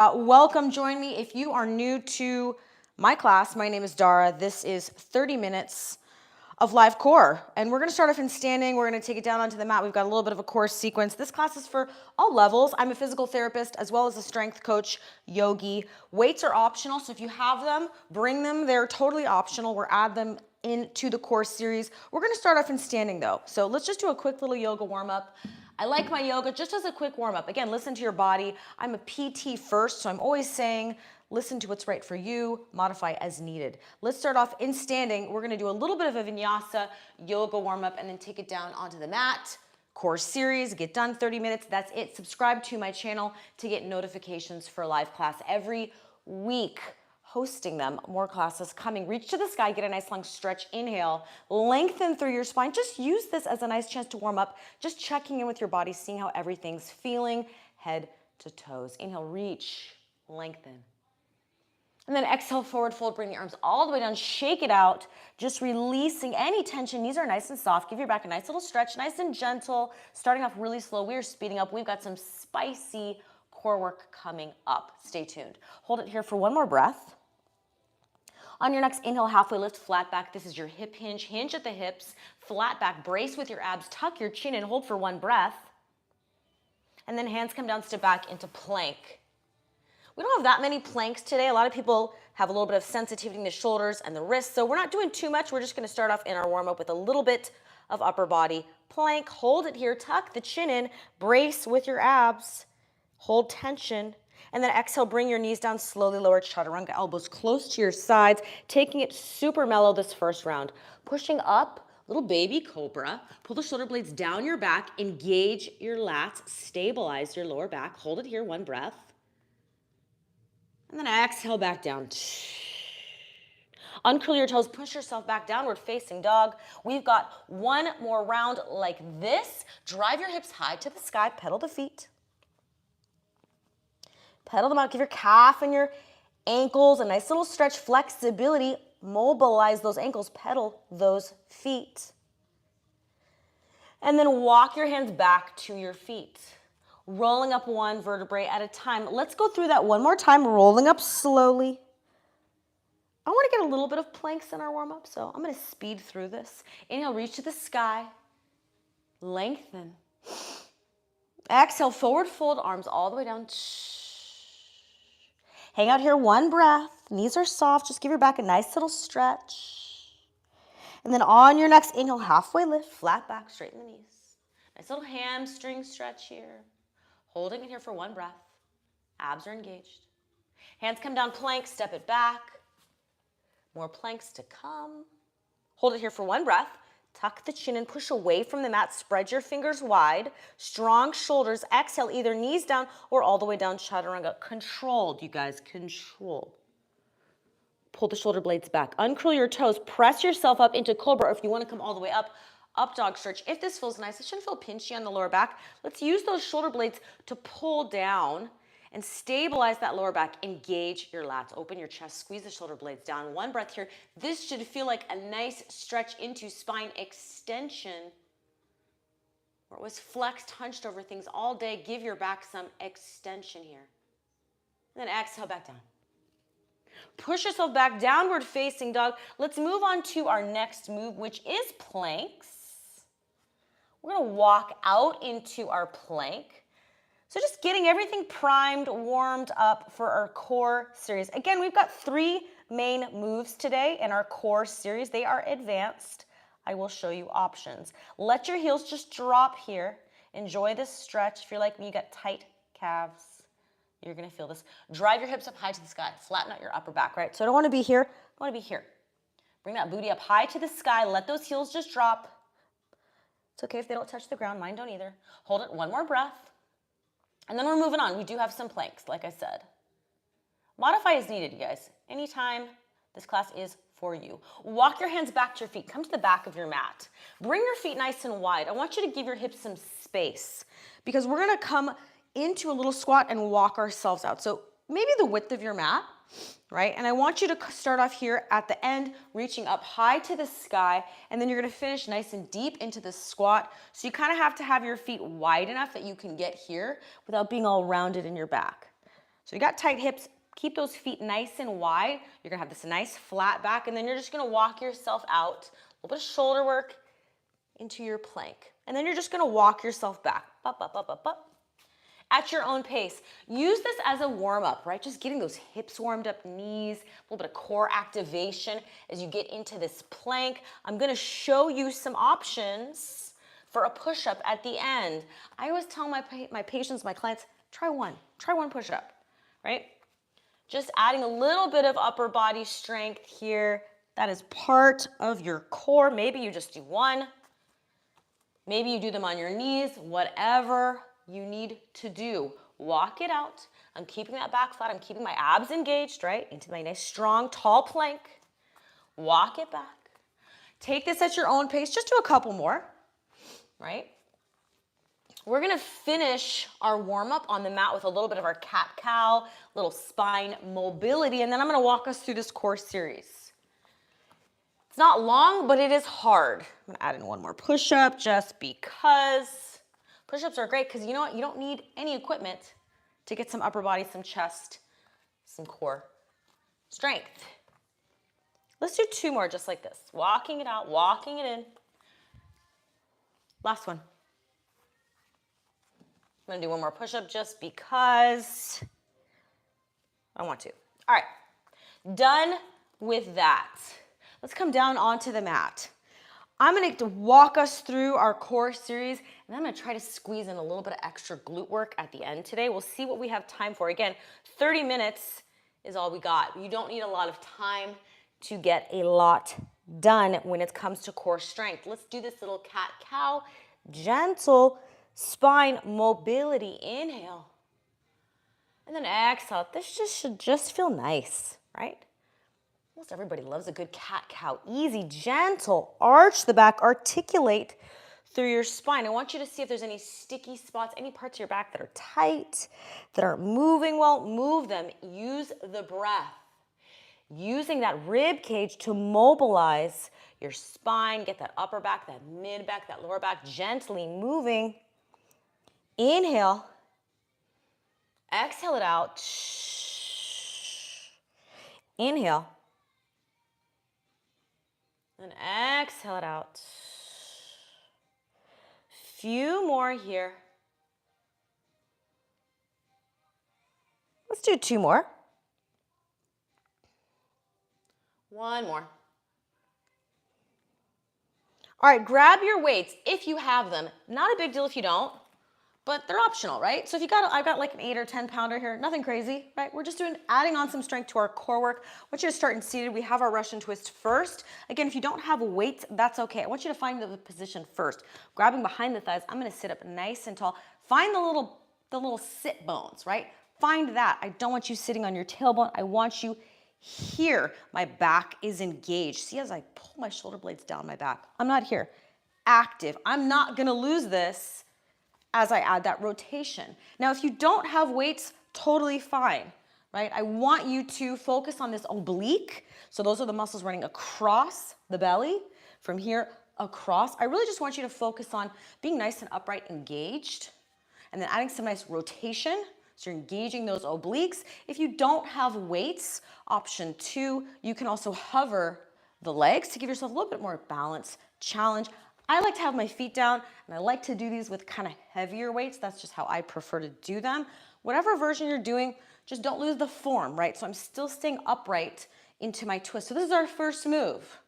Welcome, join me. If you are new to my class, my name is Dara. This is 30 minutes of live core. And we're gonna start off in standing. We're gonna take it down onto the mat. We've got a little bit of a core sequence. This class is for all levels. I'm a physical therapist as well as a strength coach, yogi. Weights are optional, so if you have them, bring them. They're totally optional. We'll add them into the core series. We're gonna start off in standing though. So let's just do a quick little yoga warm up. I like my yoga just as a quick warm up. Again, listen to your body. I'm a PT first, so I'm always saying, listen to what's right for you, modify as needed. Let's start off in standing. We're gonna do a little bit of a vinyasa yoga warm up and then take it down onto the mat. Core series, get done 30 minutes, that's it. Subscribe to my channel to get notifications for live class every week. Hosting them, more classes coming. Reach to the sky, get a nice long stretch, inhale, lengthen through your spine. Just use this as a nice chance to warm up, just checking in with your body, seeing how everything's feeling, head to toes. Inhale, reach, lengthen. And then exhale, forward fold, bring the arms all the way down, shake it out, just releasing any tension. Knees are nice and soft. Give your back a nice little stretch, nice and gentle. Starting off really slow, we are speeding up. We've got some spicy core work coming up. Stay tuned. Hold it here for one more breath. On your next inhale, halfway lift, flat back. This is your hip hinge. Hinge at the hips, flat back, brace with your abs, tuck your chin in, hold for one breath. And then hands come down, step back into plank. We don't have that many planks today. A lot of people have a little bit of sensitivity in the shoulders and the wrists, so we're not doing too much. We're just gonna start off in our warm up with a little bit of upper body plank. Hold it here, tuck the chin in, brace with your abs, hold tension. And then exhale, bring your knees down, slowly lower chaturanga, elbows close to your sides, taking it super mellow this first round. Pushing up, little baby cobra. Pull the shoulder blades down your back, engage your lats, stabilize your lower back. Hold it here, one breath. And then exhale back down. Uncurl your toes, push yourself back, downward facing dog. We've got one more round like this. Drive your hips high to the sky, pedal the feet. Pedal them out, give your calf and your ankles a nice little stretch, flexibility, mobilize those ankles, pedal those feet. And then walk your hands back to your feet, rolling up one vertebrae at a time. Let's go through that one more time, rolling up slowly. I want to get a little bit of planks in our warm-up, so I'm going to speed through this. Inhale, reach to the sky, lengthen. Exhale, forward fold, arms all the way down. Hang out here, one breath. Knees are soft. Just give your back a nice little stretch. And then on your next inhale, halfway lift, flat back, straighten the knees. Nice little hamstring stretch here. Holding it here for one breath. Abs are engaged. Hands come down, plank, step it back. More planks to come. Hold it here for one breath. Tuck the chin and push away from the mat. Spread your fingers wide. Strong shoulders. Exhale, either knees down or all the way down, chaturanga. Controlled, you guys, controlled. Pull the shoulder blades back. Uncurl your toes. Press yourself up into cobra, or if you want to come all the way up dog stretch. If this feels nice, it shouldn't feel pinchy on the lower back. Let's use those shoulder blades to pull down and stabilize that lower back. Engage your lats. Open your chest. Squeeze the shoulder blades down. One breath here. This should feel like a nice stretch into spine extension. Where it was flexed, hunched over things all day. Give your back some extension here. And then exhale back down. Push yourself back, downward facing dog. Let's move on to our next move, which is planks. We're going to walk out into our plank. So just getting everything primed, warmed up for our core series. Again, we've got 3 main moves today in our core series. They are advanced. I will show you options. Let your heels just drop here. Enjoy this stretch. If you're like me, you got tight calves. You're gonna feel this. Drive your hips up high to the sky. Flatten out your upper back, right? So I don't wanna be here, I wanna be here. Bring that booty up high to the sky. Let those heels just drop. It's okay if they don't touch the ground. Mine don't either. Hold it, one more breath. And then we're moving on. We do have some planks, like I said. Modify as needed, you guys. Anytime, this class is for you. Walk your hands back to your feet. Come to the back of your mat. Bring your feet nice and wide. I want you to give your hips some space because we're gonna come into a little squat and walk ourselves out. So maybe the width of your mat, right? And I want you to start off here at the end, reaching up high to the sky, and then you're gonna finish nice and deep into the squat. So you kind of have to have your feet wide enough that you can get here without being all rounded in your back. So you got tight hips, keep those feet nice and wide. You're gonna have this nice flat back, and then you're just gonna walk yourself out. A little bit of shoulder work into your plank. And then you're just gonna walk yourself back. Up, up, up, up, up. At your own pace. Use this as a warm-up, right? Just getting those hips warmed up, knees, a little bit of core activation as you get into this plank. I'm gonna show you some options for a push-up at the end. I always tell my patients, my clients, try one push-up, right? Just adding a little bit of upper body strength here. That is part of your core. Maybe you just do one. Maybe you do them on your knees, whatever you need to do. Walk it out. I'm keeping that back flat. I'm keeping my abs engaged, right? Into my nice, strong, tall plank. Walk it back. Take this at your own pace. Just do a couple more, right? We're gonna finish our warm-up on the mat with a little bit of our cat-cow, little spine mobility, and then I'm gonna walk us through this core series. It's not long, but it is hard. I'm gonna add in one more push-up just because. Push-ups are great because you know what? You don't need any equipment to get some upper body, some chest, some core strength. Let's do 2 more just like this. Walking it out, walking it in. Last one. I'm gonna do one more push-up just because I want to. All right, done with that. Let's come down onto the mat. I'm gonna walk us through our core series, and I'm gonna try to squeeze in a little bit of extra glute work at the end today. We'll see what we have time for. Again, 30 minutes is all we got. You don't need a lot of time to get a lot done when it comes to core strength. Let's do this little cat-cow, gentle spine mobility. Inhale. And then exhale. This should just feel nice, right? Almost everybody loves a good cat-cow. Easy, gentle, arch the back, articulate through your spine. I want you to see if there's any sticky spots, any parts of your back that are tight, that aren't moving well. Move them. Use the breath. Using that rib cage to mobilize your spine, get that upper back, that mid back, that lower back, gently moving. Inhale. Exhale it out. Inhale. And exhale it out. Few more here. Let's do 2 more. 1 more. All right, grab your weights if you have them. Not a big deal if you don't, but they're optional, right? So if you got, I've got like an 8 or 10 pounder here, nothing crazy, right? We're just adding on some strength to our core work. I want you to start in seated. We have our Russian twist first. Again, if you don't have weights, that's okay. I want you to find the position first. Grabbing behind the thighs, I'm gonna sit up nice and tall. Find the little sit bones, right? Find that. I don't want you sitting on your tailbone. I want you here. My back is engaged. See, as I pull my shoulder blades down my back, I'm not here. Active. I'm not gonna lose this as I add that rotation. Now, if you don't have weights, totally fine, right? I want you to focus on this oblique. So those are the muscles running across the belly, from here across. I really just want you to focus on being nice and upright, engaged, and then adding some nice rotation. So you're engaging those obliques. If you don't have weights, option 2, you can also hover the legs to give yourself a little bit more balance, challenge. I like to have my feet down, and I like to do these with kind of heavier weights. That's just how I prefer to do them. Whatever version you're doing, just don't lose the form, right? So I'm still staying upright into my twist. So this is our first move,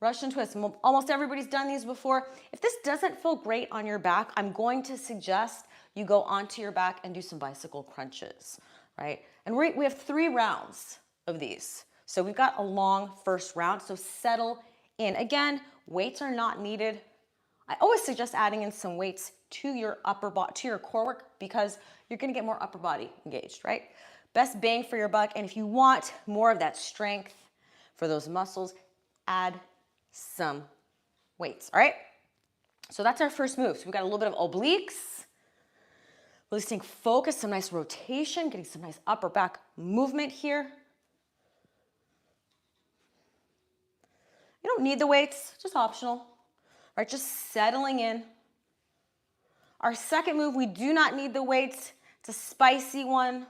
Russian twist. Almost everybody's done these before. If this doesn't feel great on your back, I'm going to suggest you go onto your back and do some bicycle crunches, right? And we have 3 rounds of these. So we've got a long first round, so settle in. Again, weights are not needed. I always suggest adding in some weights to your to your core work because you're gonna get more upper body engaged, right? Best bang for your buck, and if you want more of that strength for those muscles, add some weights, all right? So that's our first move. So we've got a little bit of obliques, really staying focused, some nice rotation, getting some nice upper back movement here. You don't need the weights, just optional, right? Just settling in. Our second move, we do not need the weights. It's a spicy one.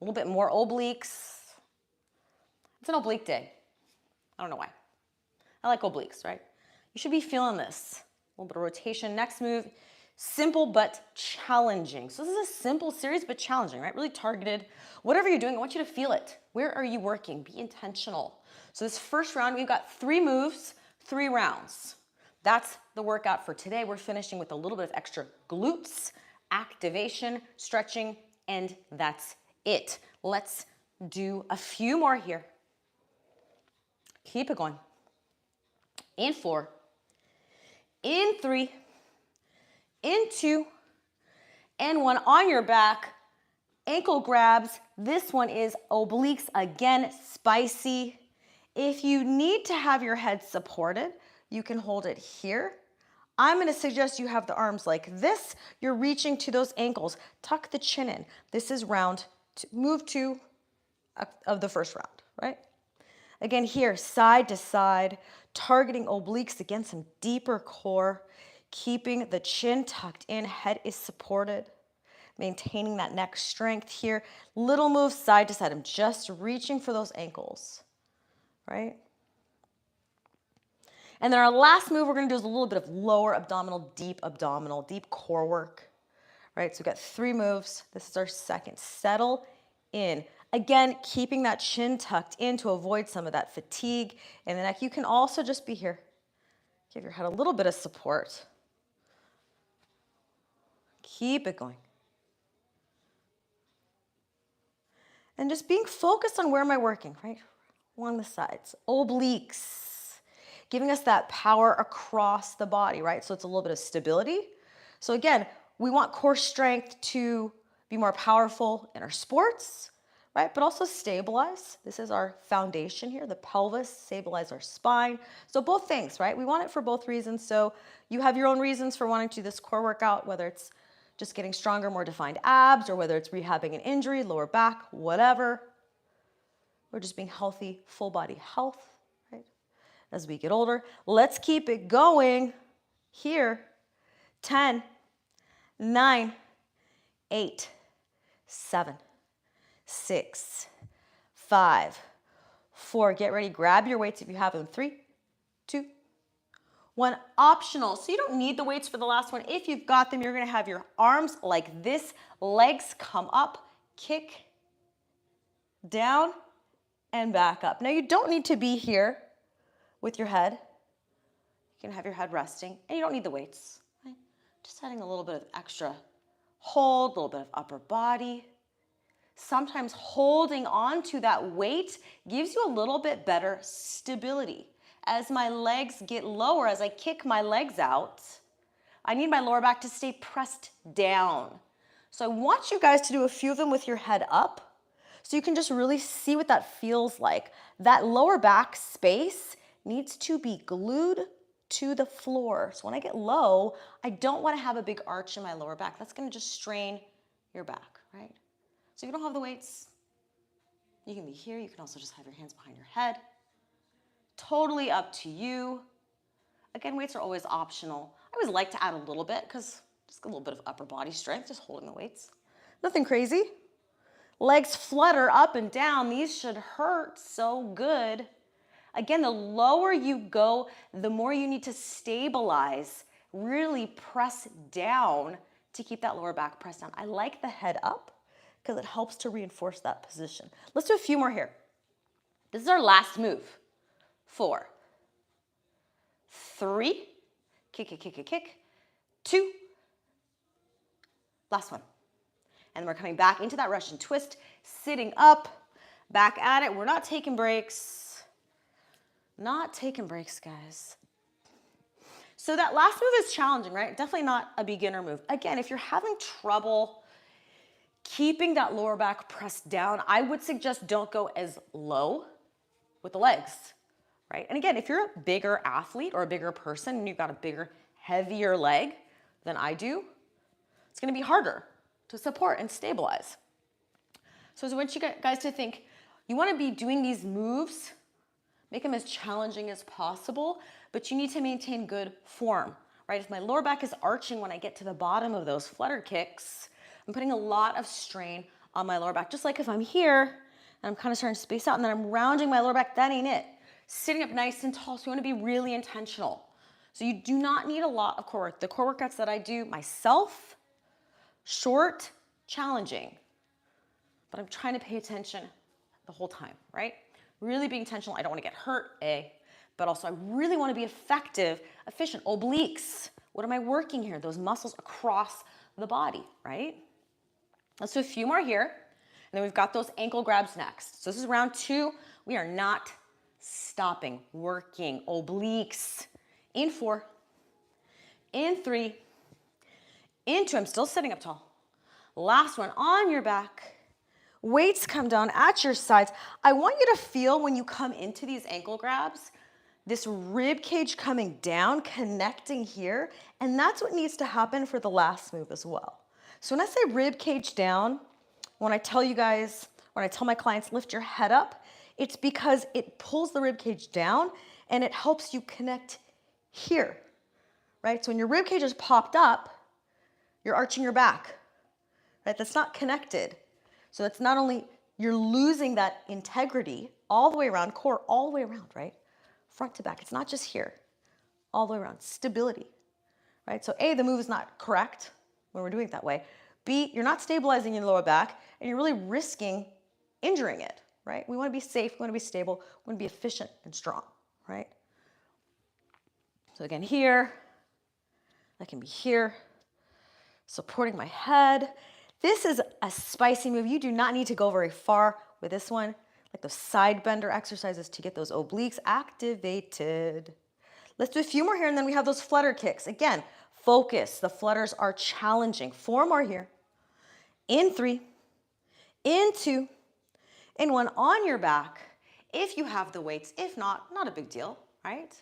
A little bit more obliques. It's an oblique day. I don't know why. I like obliques, right? You should be feeling this. A little bit of rotation. Next move, simple but challenging. So this is a simple series but challenging, right? Really targeted. Whatever you're doing, I want you to feel it. Where are you working? Be intentional. So this first round, we've got 3 moves, 3 rounds. That's the workout for today. We're finishing with a little bit of extra glutes, activation, stretching, and that's it. Let's do a few more here. Keep it going. In 4, in 3, in 2, and 1. On your back, ankle grabs. This one is obliques, again, spicy. If you need to have your head supported, you can hold it here. I'm going to suggest you have the arms like this. You're reaching to those ankles. Tuck the chin in. This is round 2, move 2 of the first round, right? Again, here, side to side, targeting obliques, again, some deeper core, keeping the chin tucked in, head is supported, maintaining that neck strength here. Little moves side to side. I'm just reaching for those ankles, right? And then our last move we're going to do is a little bit of lower abdominal, deep core work, right? So we've got 3 moves. This is our second. Settle in. Again, keeping that chin tucked in to avoid some of that fatigue in the neck. You can also just be here. Give your head a little bit of support. Keep it going. And just being focused on where am I working, right? Along the sides. Obliques. Giving us that power across the body, right? So it's a little bit of stability. So again, we want core strength to be more powerful in our sports, right? But also stabilize. This is our foundation here, the pelvis, stabilize our spine. So both things, right? We want it for both reasons. So you have your own reasons for wanting to do this core workout, whether it's just getting stronger, more defined abs, or whether it's rehabbing an injury, lower back, whatever. We're just being healthy, full body health, right? As we get older, let's keep it going here. 10, 9, 8, 7, 6, 5, 4. Get ready. Grab your weights if you have them. 3, 2, 1. Optional. So you don't need the weights for the last one. If you've got them, you're going to have your arms like this. Legs come up, kick, down, and back up. Now you don't need to be here with your head. You can have your head resting, and you don't need the weights. Right? Just adding a little bit of extra hold, a little bit of upper body. Sometimes holding on to that weight gives you a little bit better stability. As my legs get lower, as I kick my legs out, I need my lower back to stay pressed down. So I want you guys to do a few of them with your head up so you can just really see what that feels like. That lower back space needs to be glued to the floor. So when I get low, I don't want to have a big arch in my lower back. That's going to just strain your back, right? So if you don't have the weights, you can be here. You can also just have your hands behind your head. Totally up to you. Again, weights are always optional. I always like to add a little bit because just a little bit of upper body strength, just holding the weights. Nothing crazy. Legs flutter up and down. These should hurt so good. Again, the lower you go, the more you need to stabilize, really press down to keep that lower back pressed down. I like the head up because it helps to reinforce that position. Let's do a few more here. This is our last move. 4, 3, kick, kick, kick, kick, kick, 2, last one. And we're coming back into that Russian twist, sitting up, back at it. We're not taking breaks. Not taking breaks, guys. So that last move is challenging, right? Definitely not a beginner move. Again, if you're having trouble keeping that lower back pressed down, I would suggest don't go as low with the legs, right? And again, if you're a bigger athlete or a bigger person and you've got a bigger, heavier leg than I do, it's going to be harder to support and stabilize. So I want you guys to think, you want to be doing these moves, make them as challenging as possible, but you need to maintain good form, right? If my lower back is arching when I get to the bottom of those flutter kicks, I'm putting a lot of strain on my lower back. Just like if I'm here and I'm kind of starting to space out and then I'm rounding my lower back, that ain't it. Sitting up nice and tall, so you want to be really intentional. So you do not need a lot of core work. The core workouts that I do myself, short, challenging, but I'm trying to pay attention the whole time, right? Really being intentional. I don't want to get hurt, but also I really want to be effective, efficient. Obliques. What am I working here? Those muscles across the body, right? Let's do a few more here. And then we've got those ankle grabs next. So this is round 2. We are not stopping, working obliques. In 4, in 3, in 2. I'm still sitting up tall. Last one, on your back. Weights come down at your sides. I want you to feel when you come into these ankle grabs, this rib cage coming down, connecting here, and that's what needs to happen for the last move as well. So when I say rib cage down, when I tell you guys, when I tell my clients, lift your head up, it's because it pulls the rib cage down and it helps you connect here, right? So when your rib cage is popped up, you're arching your back, right? That's not connected. So it's not only, you're losing that integrity all the way around, core all the way around, right? Front to back. It's not just here, all the way around. Stability, right? So A, the move is not correct when we're doing it that way. B, you're not stabilizing your lower back and you're really risking injuring it, right? We want to be safe, we want to be stable, we want to be efficient and strong, right? So again, here, I can be here, supporting my head. This is a spicy move. You do not need to go very far with this one, like those side bender exercises to get those obliques activated. Let's do a few more here, and then we have those flutter kicks. Again, focus. The flutters are challenging. 4 more here. In 3, in 2, in 1, on your back. If you have the weights, if not a big deal, right?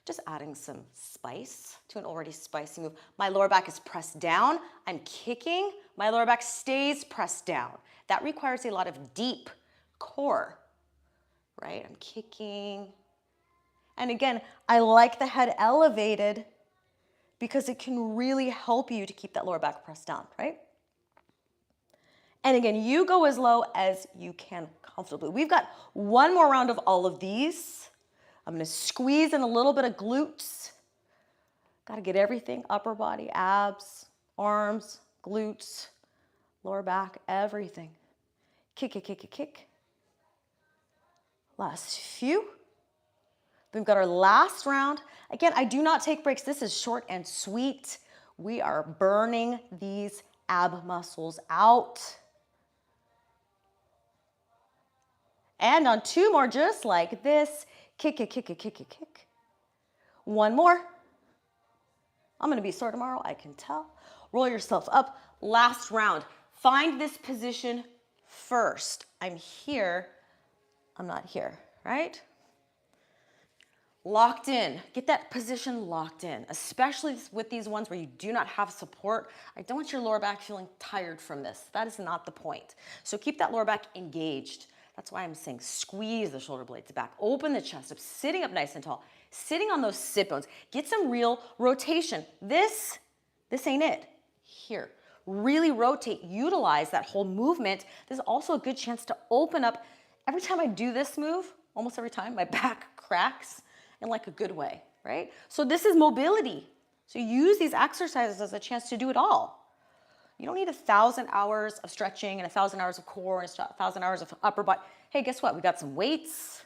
Just adding some spice to an already spicy move. My lower back is pressed down. I'm kicking. My lower back stays pressed down. That requires a lot of deep core, right? I'm kicking. And again, I like the head elevated because it can really help you to keep that lower back pressed down, right? And again, you go as low as you can comfortably. We've got one more round of all of these. I'm gonna squeeze in a little bit of glutes. Gotta get everything, upper body, abs, arms, glutes, lower back, everything. Kick, kick, kick, kick, kick. Last few. We've got our last round. Again, I do not take breaks. This is short and sweet. We are burning these ab muscles out. And on 2 more, just like this. Kick, kick, kick, kick, kick, kick, kick. 1 more. I'm gonna be sore tomorrow, I can tell. Roll yourself up. Last round. Find this position first. I'm here, I'm not here, right? Locked in. Get that position locked in, especially with these ones where you do not have support. I don't want your lower back feeling tired from this. That is not the point. So keep that lower back engaged. That's why I'm saying squeeze the shoulder blades back, open the chest up, sitting up nice and tall, sitting on those sit bones. Get some real rotation. This ain't it. Here, really rotate, utilize that whole movement. This is also a good chance to open up. Every time I do this move, almost every time, my back cracks in like a good way, right? So this is mobility. So use these exercises as a chance to do it all. You don't need 1,000 hours of stretching and 1,000 hours of core and 1,000 hours of upper body. Hey, guess what? We got some weights.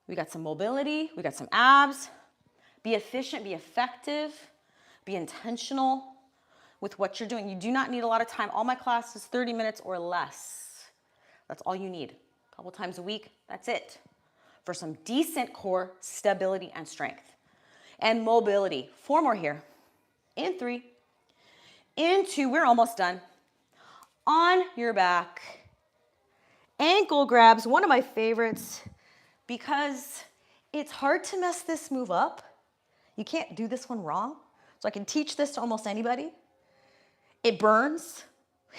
We got some mobility. We got some abs. Be efficient, be effective, be intentional with what you're doing. You do not need a lot of time. All my classes, 30 minutes or less. That's all you need. A couple times a week, that's it. For some decent core stability and strength. And mobility. 4 more here. In 3. In 2, we're almost done. On your back. Ankle grabs, one of my favorites, because it's hard to mess this move up. You can't do this one wrong. So I can teach this to almost anybody. It burns.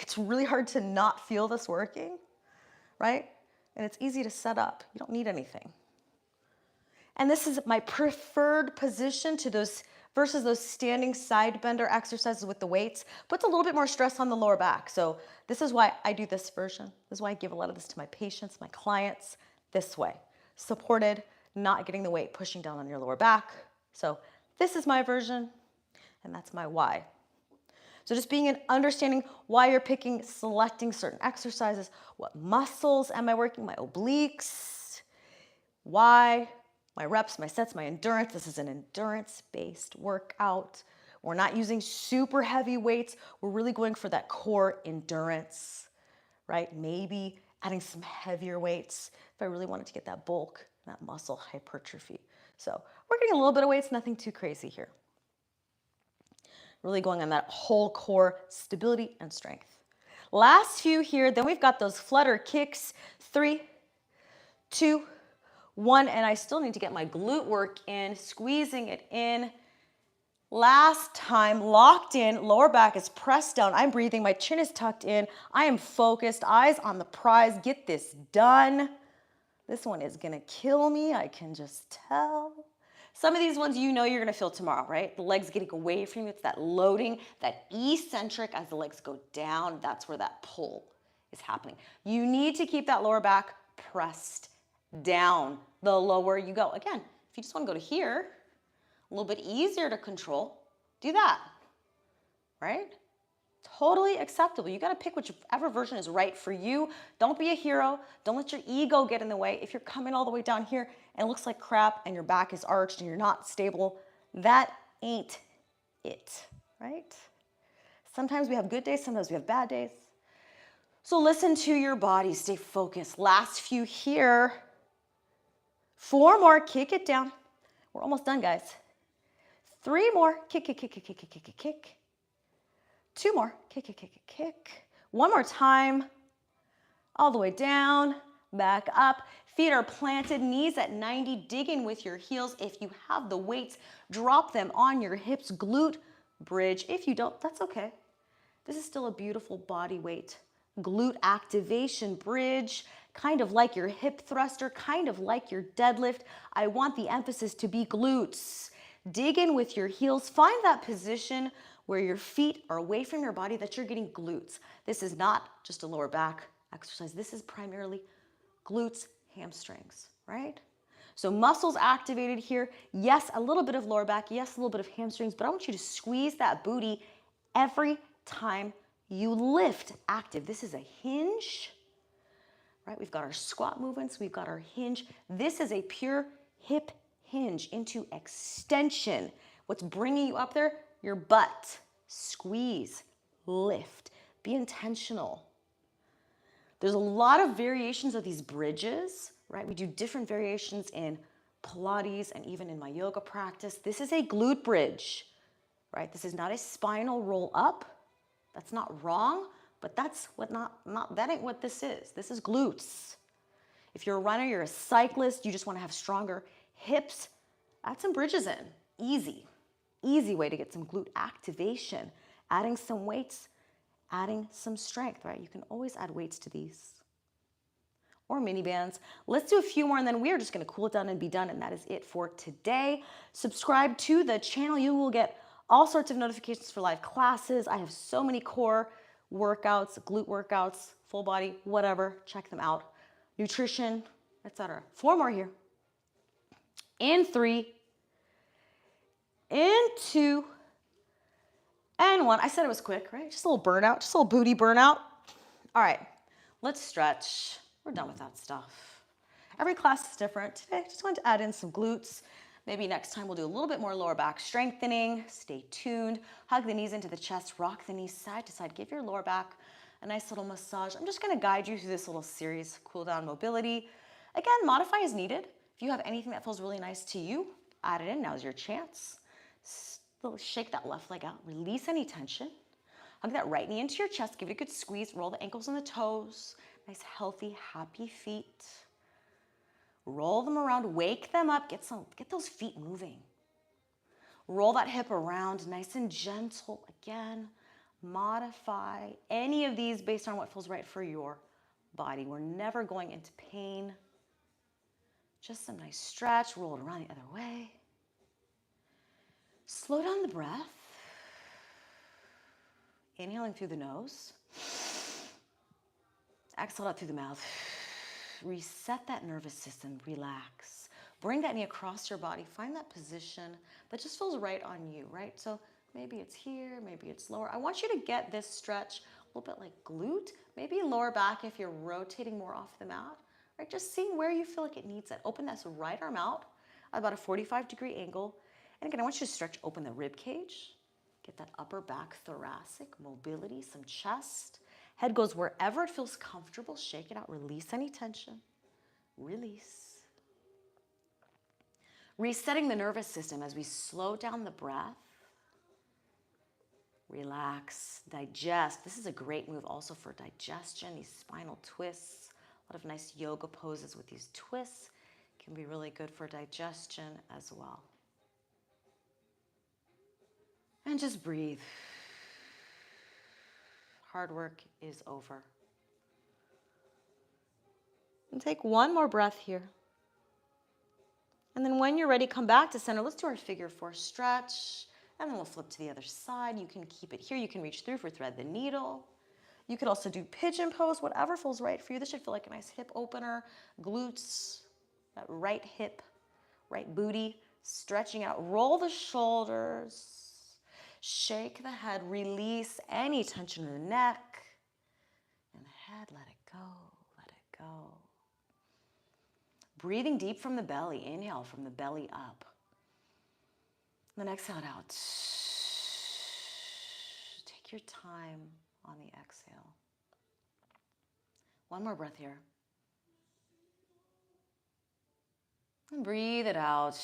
It's really hard to not feel this working, right? And it's easy to set up. You don't need anything. And this is my preferred position to those versus those standing side bender exercises with the weights puts a little bit more stress on the lower back. So this is why I do this version. This is why I give a lot of this to my patients, my clients, this way. Supported, not getting the weight pushing down on your lower back. So this is my version, and that's my why. So just being an understanding why you're picking, selecting certain exercises, what muscles am I working, my obliques, why, my reps, my sets, my endurance. This is an endurance-based workout. We're not using super heavy weights. We're really going for that core endurance, right? Maybe adding some heavier weights if I really wanted to get that bulk, that muscle hypertrophy. So we're getting a little bit of weights, nothing too crazy here. Really going on that whole core stability and strength. Last few here, then we've got those flutter kicks. 3, 2, 1, and I still need to get my glute work in, squeezing it in. Last time, locked in, lower back is pressed down. I'm breathing, my chin is tucked in. I am focused, eyes on the prize. Get this done. This one is gonna kill me, I can just tell. Some of these ones you know you're gonna feel tomorrow, right? The legs getting away from you, it's that loading, that eccentric as the legs go down, that's where that pull is happening. You need to keep that lower back pressed down the lower you go. Again, if you just wanna go to here, a little bit easier to control, do that, right? Totally acceptable. You got to pick whichever version is right for you. Don't be a hero. Don't let your ego get in the way. If you're coming all the way down here and it looks like crap and your back is arched and you're not stable, that ain't it, right? Sometimes we have good days, sometimes we have bad days. So listen to your body, stay focused. Last few here. 4 more, kick it down. We're almost done, guys. 3 more, kick, kick, kick, kick, kick, kick, kick, kick. 2 more, kick, kick, kick, kick, kick. 1 more time, all the way down, back up. Feet are planted, knees at 90, dig in with your heels. If you have the weights, drop them on your hips, glute bridge. If you don't, that's okay. This is still a beautiful body weight. Glute activation bridge, kind of like your hip thruster, kind of like your deadlift. I want the emphasis to be glutes. Dig in with your heels, find that position where your feet are away from your body, that you're getting glutes. This is not just a lower back exercise. This is primarily glutes, hamstrings, right? So muscles activated here. Yes, a little bit of lower back. Yes, a little bit of hamstrings, but I want you to squeeze that booty every time you lift. Active. This is a hinge, right? We've got our squat movements. We've got our hinge. This is a pure hip hinge into extension. What's bringing you up there? Your butt. Squeeze, lift, be intentional. There's a lot of variations of these bridges, right? We do different variations in Pilates and even in my yoga practice. This is a glute bridge, right? This is not a spinal roll up. That's not wrong, but that's what that ain't what this is. This is glutes. If you're a runner, you're a cyclist, you just want to have stronger hips, add some bridges in. Easy way to get some glute activation. Adding some weights, adding some strength, right? You can always add weights to these. Or mini bands. Let's do a few more and then we are just gonna cool it down and be done, and that is it for today. Subscribe to the channel. You will get all sorts of notifications for live classes. I have so many core workouts, glute workouts, full body, whatever. Check them out. Nutrition, etc. 4 more here. In 3, in 2, and 1. I said it was quick, right? Just a little burnout, just a little booty burnout. All right, let's stretch. We're done with that stuff. Every class is different. Today, I just wanted to add in some glutes. Maybe next time we'll do a little bit more lower back strengthening. Stay tuned. Hug the knees into the chest, rock the knees side to side. Give your lower back a nice little massage. I'm just gonna guide you through this little series, cool down mobility. Again, modify as needed. If you have anything that feels really nice to you, add it in. Now's your chance. Shake that left leg out. Release any tension. Hug that right knee into your chest. Give it a good squeeze. Roll the ankles and the toes. Nice, healthy, happy feet. Roll them around. Wake them up. Get those feet moving. Roll that hip around. Nice and gentle. Again, modify any of these based on what feels right for your body. We're never going into pain. Just some nice stretch. Roll it around the other way. Slow down the breath. Inhaling through the nose. Exhale out through the mouth. Reset that nervous system. Relax. Bring that knee across your body. Find that position that just feels right on you, right? So maybe it's here, maybe it's lower. I want you to get this stretch a little bit like glute, maybe lower back if you're rotating more off the mat, right? Just seeing where you feel like it needs it. Open that right arm out at about a 45-degree angle. And again, I want you to stretch open the rib cage. Get that upper back thoracic mobility, some chest. Head goes wherever it feels comfortable. Shake it out. Release any tension. Release. Resetting the nervous system as we slow down the breath. Relax. Digest. This is a great move also for digestion. These spinal twists. A lot of nice yoga poses with these twists can be really good for digestion as well. And just breathe. Hard work is over. And take one more breath here. And then when you're ready, come back to center. Let's do our figure 4 stretch. And then we'll flip to the other side. You can keep it here. You can reach through for thread the needle. You could also do pigeon pose, whatever feels right for you. This should feel like a nice hip opener. Glutes, that right hip, right booty, stretching out. Roll the shoulders. Shake the head. Release any tension in the neck. And the head, let it go. Let it go. Breathing deep from the belly. Inhale from the belly up. Then exhale it out. Take your time on the exhale. One more breath here. And breathe it out.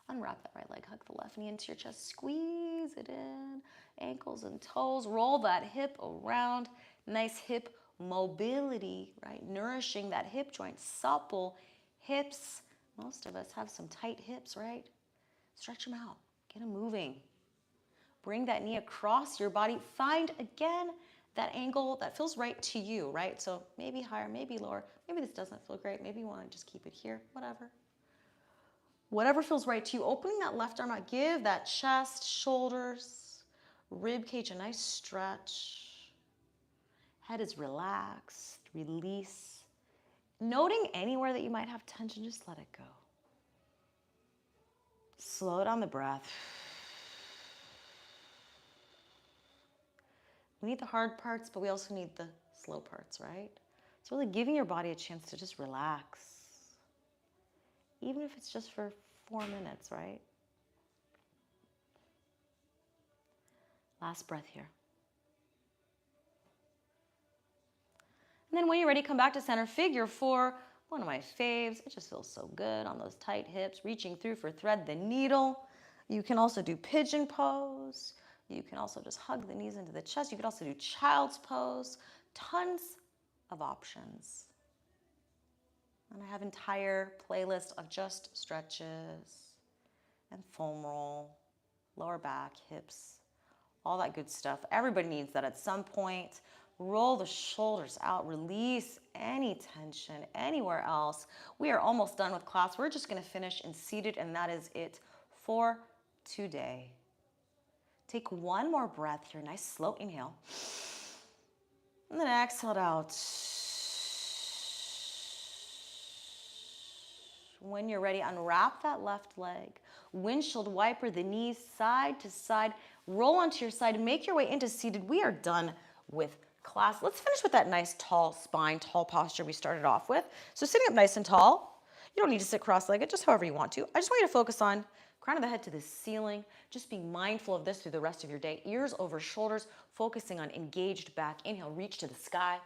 Unwrap that right leg. Hug the left knee into your chest. Squeeze it in. Ankles and toes. Roll that hip around. Nice hip mobility, right? Nourishing that hip joint. Supple hips. Most of us have some tight hips, right? Stretch them out. Get them moving. Bring that knee across your body. Find, again, that angle that feels right to you, right? So maybe higher, maybe lower. Maybe this doesn't feel great. Maybe you want to just keep it here, whatever. Whatever feels right to you. Opening that left arm out. Give that chest, shoulders, rib cage a nice stretch. Head is relaxed. Release. Noting anywhere that you might have tension, just let it go. Slow down the breath. We need the hard parts, but we also need the slow parts, right? It's really giving your body a chance to just relax. Even if it's just for 4 minutes, right? Last breath here. And then when you're ready, come back to center. Figure 4, one of my faves. It just feels so good on those tight hips. Reaching through for thread the needle. You can also do pigeon pose. You can also just hug the knees into the chest. You could also do child's pose. Tons of options. And I have an entire playlist of just stretches and foam roll, lower back, hips, all that good stuff. Everybody needs that at some point. Roll the shoulders out. Release any tension anywhere else. We are almost done with class. We're just going to finish in seated, and that is it for today. Take one more breath here. Nice slow inhale. And then exhale it out. When you're ready, unwrap that left leg. Windshield wiper the knees side to side. Roll onto your side. Make your way into seated. We are done with class. Let's finish with that nice tall spine, tall posture we started off with. So sitting up nice and tall. You don't need to sit cross-legged, just however you want to. I just want you to focus on crown of the head to the ceiling. Just being mindful of this through the rest of your day. Ears over shoulders, focusing on engaged back. Inhale, reach to the sky.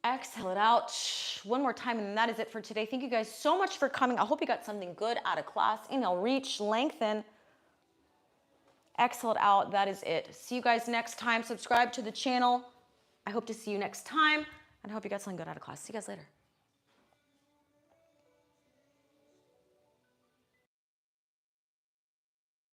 Exhale it out. One more time, and that is it for today. Thank you guys so much for coming. I hope you got something good out of class. Inhale, reach, lengthen. Exhale it out. That is it. See you guys next time. Subscribe to the channel. I hope to see you next time, and I hope you got something good out of class. See you guys later.